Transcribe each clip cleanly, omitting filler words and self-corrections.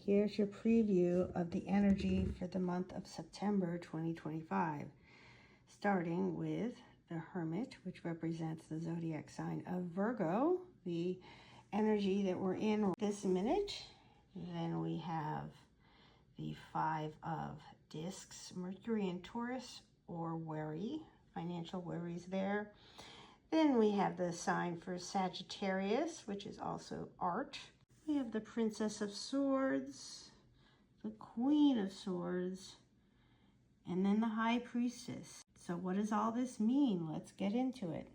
Here's your preview of the energy for the month of September 2025, starting with the Hermit, which represents the zodiac sign of Virgo, the energy that we're in this minute. Then we have the Five of Discs, Mercury in Taurus, or worry, financial worries there. Then we have the sign for Sagittarius, which is also art. We have the Princess of Swords, the Queen of Swords, and then the High Priestess. So what does all this mean? Let's get into it.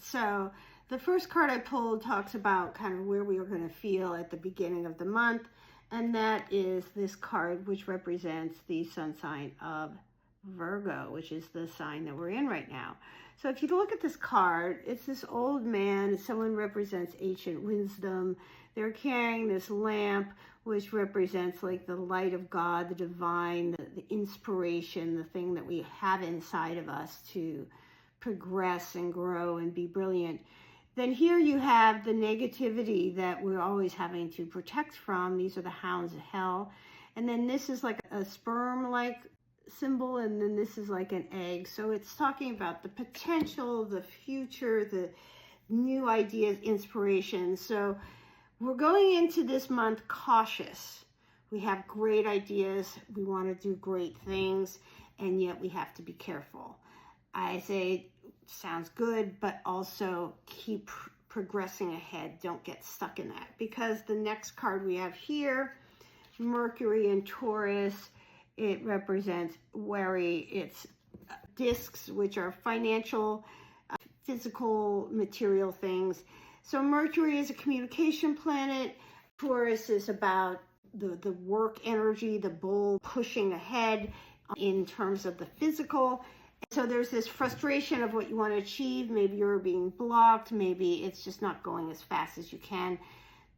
So the first card I pulled talks about kind of where we are going to feel at the beginning of the month, and that is this card, which represents the sun sign of Virgo, which is the sign that we're in right now. So if you look at this card, it's this old man. Someone represents ancient wisdom. They're carrying this lamp, which represents like the light of God, the divine, the inspiration, the thing that we have inside of us to progress and grow and be brilliant. Then here you have the negativity that we're always having to protect from. These are the hounds of hell. And then this is like a sperm-like symbol, and then this is like an egg. So it's talking about the potential, the future, the new ideas, inspiration. So we're going into this month cautious. We have great ideas. We want to do great things, and yet we have to be careful. I say, sounds good, but also keep progressing ahead. Don't get stuck in that, because the next card we have here, Mercury in Taurus, it represents worry. It's discs, which are financial, physical, material things. So Mercury is a communication planet. Taurus is about the work energy, the bull pushing ahead in terms of the physical. So there's this frustration of what you want to achieve. Maybe you're being blocked. Maybe it's just not going as fast as you can.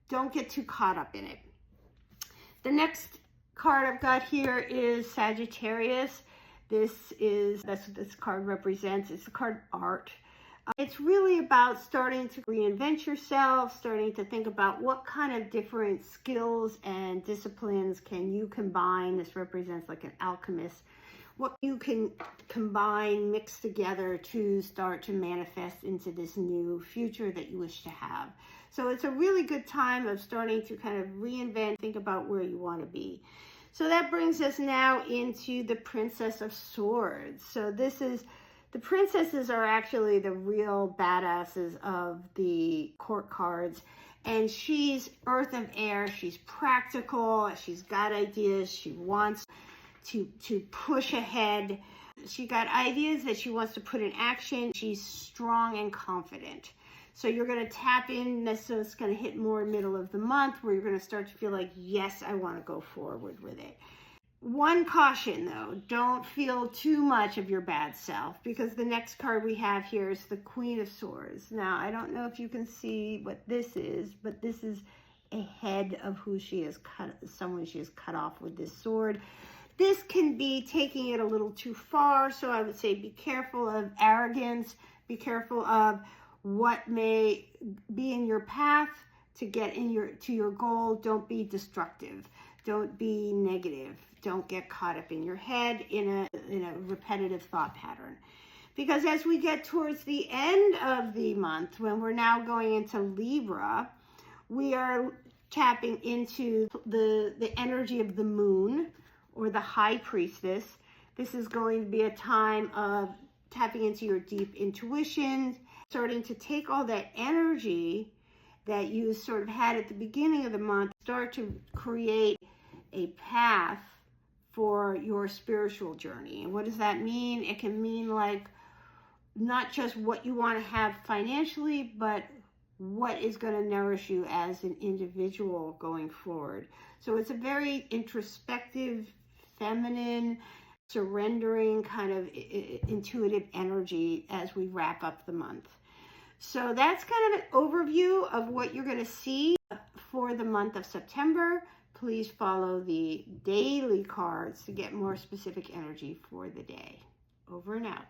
Don't get too caught up in it. The next card I've got here is Sagittarius. That's what this card represents. It's the card art. It's really about starting to reinvent yourself, starting to think about what kind of different skills and disciplines can you combine. This represents like an alchemist. What you can combine, mix together to start to manifest into this new future that you wish to have. So it's a really good time of starting to kind of reinvent, think about where you want to be. So that brings us now into the Princess of Swords. So the princesses are actually the real badasses of the court cards. And she's earth and air. She's practical. She's got ideas. She wants to push ahead. She got ideas that she wants to put in action. She's strong and confident. So you're going to tap in, so it's going to hit more middle of the month where you're going to start to feel like, yes, I want to go forward with it. One caution though, don't feel too much of your bad self, because the next card we have here is the Queen of Swords. Now, I don't know if you can see what this is, but this is a head of who she has cut, someone she has cut off with this sword. This can be taking it a little too far, so I would say be careful of arrogance, be careful of what may be in your path to get to your goal. Don't be destructive. Don't be negative. Don't get caught up in your head in a repetitive thought pattern. Because as we get towards the end of the month, when we're now going into Libra, we are tapping into the energy of the moon, or the High Priestess. This is going to be a time of tapping into your deep intuition, starting to take all that energy that you sort of had at the beginning of the month, start to create a path for your spiritual journey. And what does that mean? It can mean like not just what you want to have financially, but what is going to nourish you as an individual going forward. So it's a very introspective, feminine, surrendering kind of intuitive energy as we wrap up the month. So that's kind of an overview of what you're going to see for the month of September. Please follow the daily cards to get more specific energy for the day. Over and out.